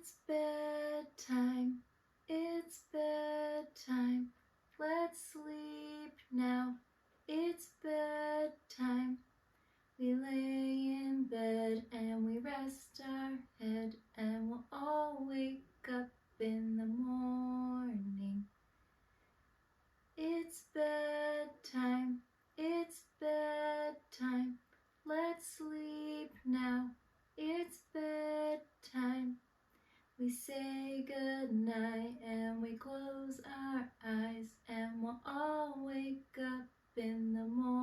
It's bedtime, it's bedtime, let's sleep now, it's bedtime. We lay in bed and we rest our head and we'll all wake up in the morning. It's bedtime, it's bedtime, let's sleep now, it's bedtime. We say goodnight and we close our eyes and we'll all wake up in the morning.